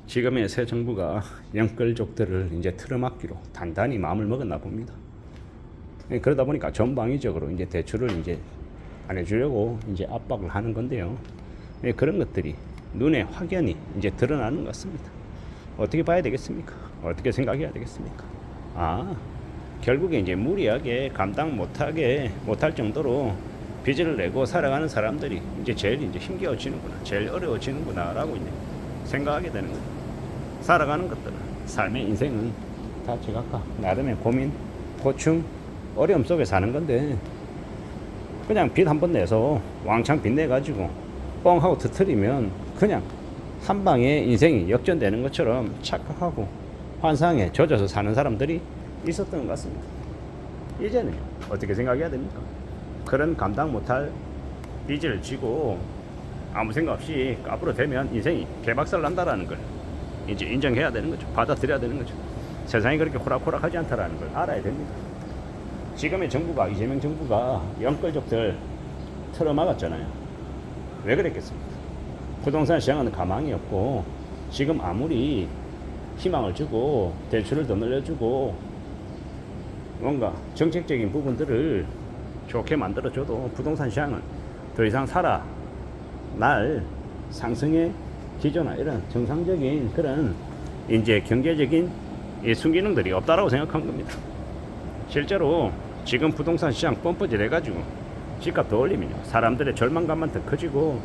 지금의 새 정부가 영끌족들을 이제 틀어막기로 단단히 마음을 먹었나 봅니다. 그러다 보니까 전방위적으로 이제 대출을 이제 안 해주려고 이제 압박을 하는 건데요. 그런 것들이 눈에 확연히 이제 드러나는 것 같습니다. 어떻게 봐야 되겠습니까? 어떻게 생각해야 되겠습니까? 결국에 이제 무리하게 감당 못할 정도로 빚을 내고 살아가는 사람들이 이제 제일 이제 힘겨워지는구나, 제일 어려워지는구나라고 이제 생각하게 되는 거죠. 살아가는 것들은, 삶의 인생은 다 제각각 나름의 고민, 고충, 어려움 속에 사는 건데, 그냥 빚 한 번 내서 왕창 빚 내가지고 뻥 하고 터트리면 그냥 한 방에 인생이 역전되는 것처럼 착각하고 환상에 젖어서 사는 사람들이 있었던 것 같습니다. 이제는 어떻게 생각해야 됩니까? 그런 감당 못할 빚을 지고 아무 생각 없이 앞으로 되면 인생이 개박살 난다라는 걸 이제 인정해야 되는 거죠. 받아들여야 되는 거죠. 세상이 그렇게 호락호락하지 않다라는 걸 알아야 됩니다. 지금의 정부가, 이재명 정부가 영끌족들 틀어막았잖아요. 왜 그랬겠습니까? 부동산 시장은 가망이 없고, 지금 아무리 희망을 주고 대출을 더 늘려주고 뭔가 정책적인 부분들을 좋게 만들어줘도 부동산 시장은 더 이상 살아날 상승의 기조나 이런 정상적인 그런 이제 경제적인 순기능들이 없다라고 생각한 겁니다. 실제로 지금 부동산 시장 뻔뻔질 해가지고 집값 더 올리면요, 사람들의 절망감만 더 커지고,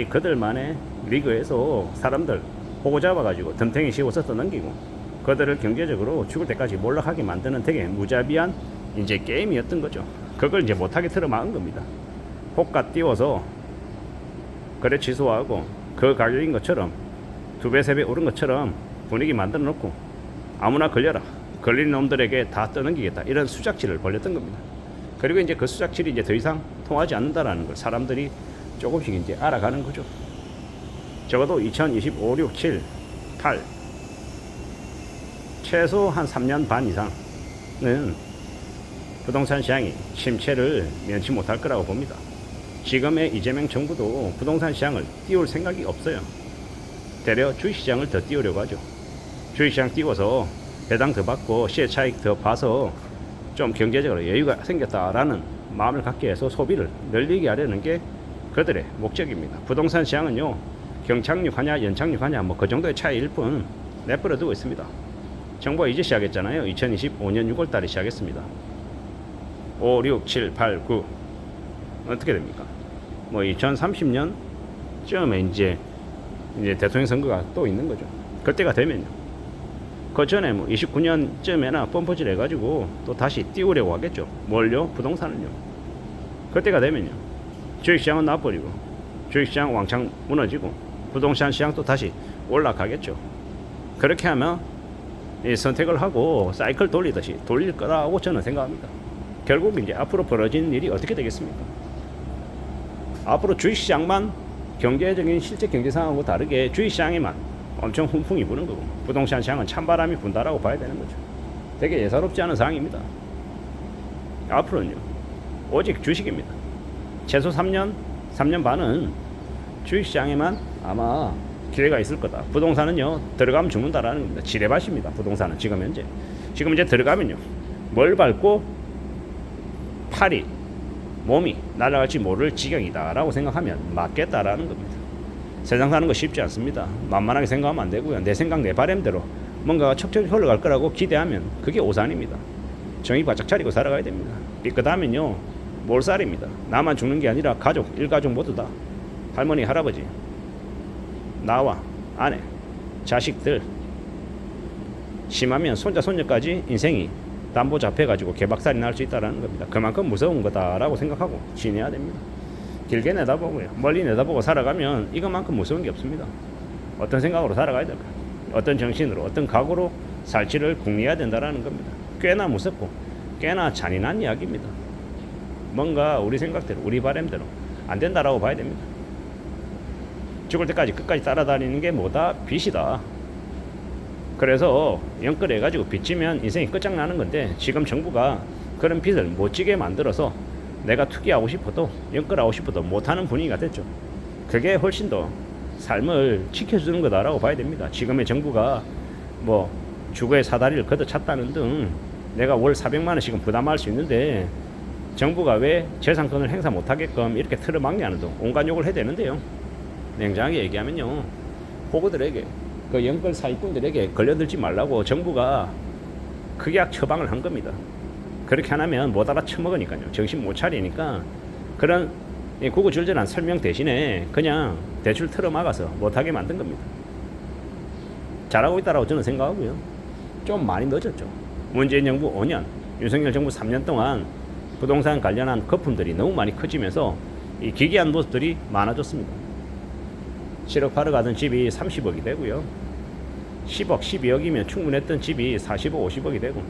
그들만의 리그에서 사람들 보고 잡아가지고 덤탱이 씌워서 떠넘기고, 그들을 경제적으로 죽을 때까지 몰락하게 만드는 되게 무자비한 이제 게임이었던 거죠. 그걸 이제 못하게 틀어막은 겁니다. 호가 띄워서 거래 취소하고 그 가격인 것처럼 2배, 3배 오른 것처럼 분위기 만들어 놓고 아무나 걸려라, 걸린 놈들에게 다 떠넘기겠다, 이런 수작질을 벌였던 겁니다. 그리고 이제 그 수작질이 이제 더 이상 통하지 않는다라는 걸 사람들이 조금씩 이제 알아가는 거죠. 적어도 2025, 6, 7, 8 최소 한 3년 반 이상은 부동산 시장이 침체를 면치 못할 거라고 봅니다. 지금의 이재명 정부도 부동산 시장을 띄울 생각이 없어요. 되려 주식시장을 더 띄우려고 하죠. 주식시장 띄워서 배당 더 받고 시세 차익 더 봐서 좀 경제적으로 여유가 생겼다라는 마음을 갖게 해서 소비를 늘리게 하려는 게 그들의 목적입니다. 부동산 시장은요, 경착륙하냐 연착륙하냐 뭐 그 정도의 차이일 뿐 내버려 두고 있습니다. 정부가 이제 시작했잖아요. 2025년 6월 달에 시작했습니다. 5, 6, 7, 8, 9 어떻게 됩니까? 뭐 2030년쯤에 이제 대통령 선거가 또 있는 거죠. 그때가 되면요, 그 전에 뭐 29년쯤에나 펌프질 해가지고 또 다시 띄우려고 하겠죠. 뭘요? 부동산을요. 그때가 되면요, 주식시장은 나버리고 주식시장 왕창 무너지고 부동산 시장 또 다시 올라가겠죠. 그렇게 하면 이 선택을 하고 사이클 돌리듯이 돌릴 거라고 저는 생각합니다. 결국 이제 앞으로 벌어지는 일이 어떻게 되겠습니까? 앞으로 주식시장만 경제적인 실제 경제 상황하고 다르게 주식시장에만 엄청 훈풍이 부는 거고, 부동산 시장은 찬바람이 분다라고 봐야 되는 거죠. 되게 예사롭지 않은 상황입니다. 앞으로는요, 오직 주식입니다. 최소 3년 반은 주식시장에만 아마 기회가 있을 거다. 부동산은요, 들어가면 죽는다라는 겁니다. 지뢰밭입니다. 부동산은 지금 현재 들어가면요, 뭘 밟고 팔이 몸이 날아갈지 모를 지경이다라고 생각하면 맞겠다라는 겁니다. 세상 사는 거 쉽지 않습니다. 만만하게 생각하면 안 되고요. 내 생각 내 바람대로 뭔가가 척척 흘러갈 거라고 기대하면 그게 오산입니다. 정의 바짝 차리고 살아가야 됩니다. 삐끗하면요, 몰살입니다. 나만 죽는 게 아니라 가족, 일가족 모두 다, 할머니, 할아버지, 나와 아내, 자식들, 심하면 손자, 손녀까지 인생이 담보 잡혀가지고 개박살이 날 수 있다는 겁니다. 그만큼 무서운 거다라고 생각하고 지내야 됩니다. 길게 내다보고요, 멀리 내다보고 살아가면 이것만큼 무서운 게 없습니다. 어떤 생각으로 살아가야 될까, 어떤 정신으로, 어떤 각오로 살지를 궁리해야 된다는 겁니다. 꽤나 무섭고 꽤나 잔인한 이야기입니다. 뭔가 우리 생각대로, 우리 바람대로 안 된다라고 봐야 됩니다. 죽을 때까지 끝까지 따라다니는 게 뭐다? 빚이다. 그래서 연끌해가지고 빚지면 인생이 끝장나는 건데, 지금 정부가 그런 빚을 못 지게 만들어서 내가 투기하고 싶어도 연끌하고 싶어도 못하는 분위기가 됐죠. 그게 훨씬 더 삶을 지켜주는 거다라고 봐야 됩니다. 지금의 정부가 뭐 주거의 사다리를 걷어찼다는 등 내가 월 400만 원씩은 부담할 수 있는데 정부가 왜 재산권을 행사 못하게끔 이렇게 틀어막냐는 등 온갖 욕을 해야 되는데요. 냉정하게 얘기하면요, 호구들에게, 그 연끌 사기꾼들에게 걸려들지 말라고 정부가 극약 처방을 한 겁니다. 그렇게 안 하면 못 알아쳐먹으니까요. 정신 못 차리니까 그런 구구절절한 설명 대신에 그냥 대출 틀어막아서 못하게 만든 겁니다. 잘하고 있다라고 저는 생각하고요. 좀 많이 늦었죠. 문재인 정부 5년, 윤석열 정부 3년 동안 부동산 관련한 거품들이 너무 많이 커지면서 이 기괴한 모습들이 많아졌습니다. 7억 8억 하던 집이 30억이 되고요. 10억, 12억이면 충분했던 집이 40억, 50억이 되고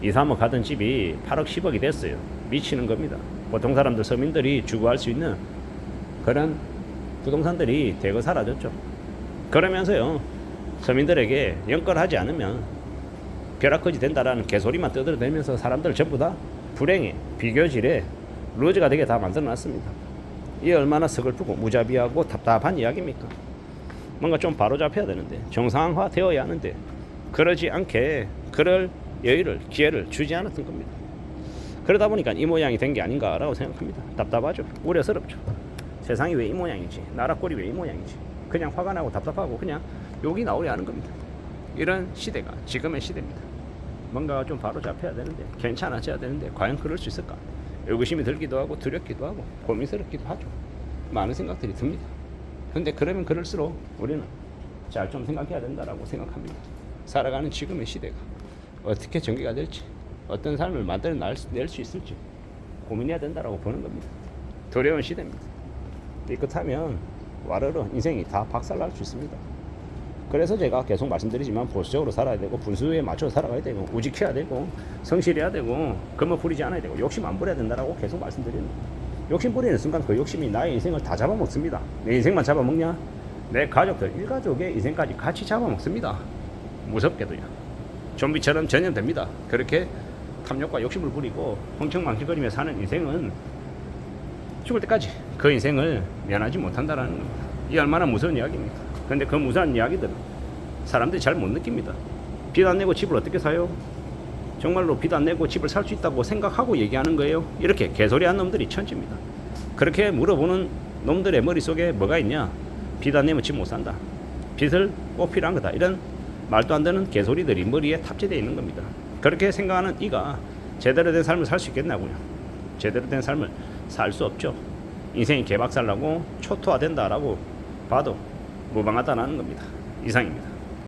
2, 3억 하던 집이 8억, 10억이 됐어요. 미치는 겁니다. 보통 사람들, 서민들이 주거할 수 있는 그런 부동산들이 대거 사라졌죠. 그러면서요, 서민들에게 연끌하지 않으면 벼락거지 된다라는 개소리만 떠들어대면서 사람들 전부 다 불행해, 비교질에 루즈가 되게 다 만들어놨습니다. 이게 얼마나 서글프고 무자비하고 답답한 이야기입니까? 뭔가 좀 바로잡혀야 되는데, 정상화 되어야 하는데 그러지 않게 그럴 여유를, 기회를 주지 않았던 겁니다. 그러다 보니까 이 모양이 된 게 아닌가라고 생각합니다. 답답하죠. 우려스럽죠. 세상이 왜 이 모양이지, 나라 꼴이 왜 이 모양이지, 그냥 화가 나고 답답하고 그냥 욕이 나오려 하는 겁니다. 이런 시대가 지금의 시대입니다. 뭔가가 좀 바로잡혀야 되는데, 괜찮아져야 되는데 과연 그럴 수 있을까? 의구심이 들기도 하고 두렵기도 하고 고민스럽기도 하죠. 많은 생각들이 듭니다. 근데 그러면 그럴수록 우리는 잘 좀 생각해야 된다라고 생각합니다. 살아가는 지금의 시대가 어떻게 전개가 될지, 어떤 삶을 만들어낼 수 있을지 고민해야 된다라고 보는 겁니다. 두려운 시대입니다. 삐끗하면 와르르 인생이 다 박살날 수 있습니다. 그래서 제가 계속 말씀드리지만 보수적으로 살아야 되고 분수에 맞춰 살아가야 되고 우직해야 되고 성실해야 되고 금을 부리지 않아야 되고 욕심 안 부려야 된다라고 계속 말씀드리는 겁니다. 욕심 부리는 순간 그 욕심이 나의 인생을 다 잡아먹습니다. 내 인생만 잡아먹냐? 내 가족들, 일가족의 인생까지 같이 잡아먹습니다. 무섭게도요. 좀비처럼 전염됩니다. 그렇게 탐욕과 욕심을 부리고 흥청망청거리며 사는 인생은 죽을 때까지 그 인생을 면하지 못한다라는 겁니다. 이 얼마나 무서운 이야기입니까? 근데 그 무서운 이야기들은 사람들이 잘 못 느낍니다. 빚 안 내고 집을 어떻게 사요? 정말로 빚 안 내고 집을 살 수 있다고 생각하고 얘기하는 거예요? 이렇게 개소리한 놈들이 천지입니다. 그렇게 물어보는 놈들의 머릿속에 뭐가 있냐? 빚 안 내면 집 못 산다. 빚을 꼭 필요한 거다. 이런 말도 안 되는 개소리들이 머리에 탑재되어 있는 겁니다. 그렇게 생각하는 이가 제대로 된 삶을 살 수 있겠냐고요. 제대로 된 삶을 살 수 없죠. 인생이 개박살나고 초토화된다라고 봐도 무방하다는 겁니다. 이상입니다.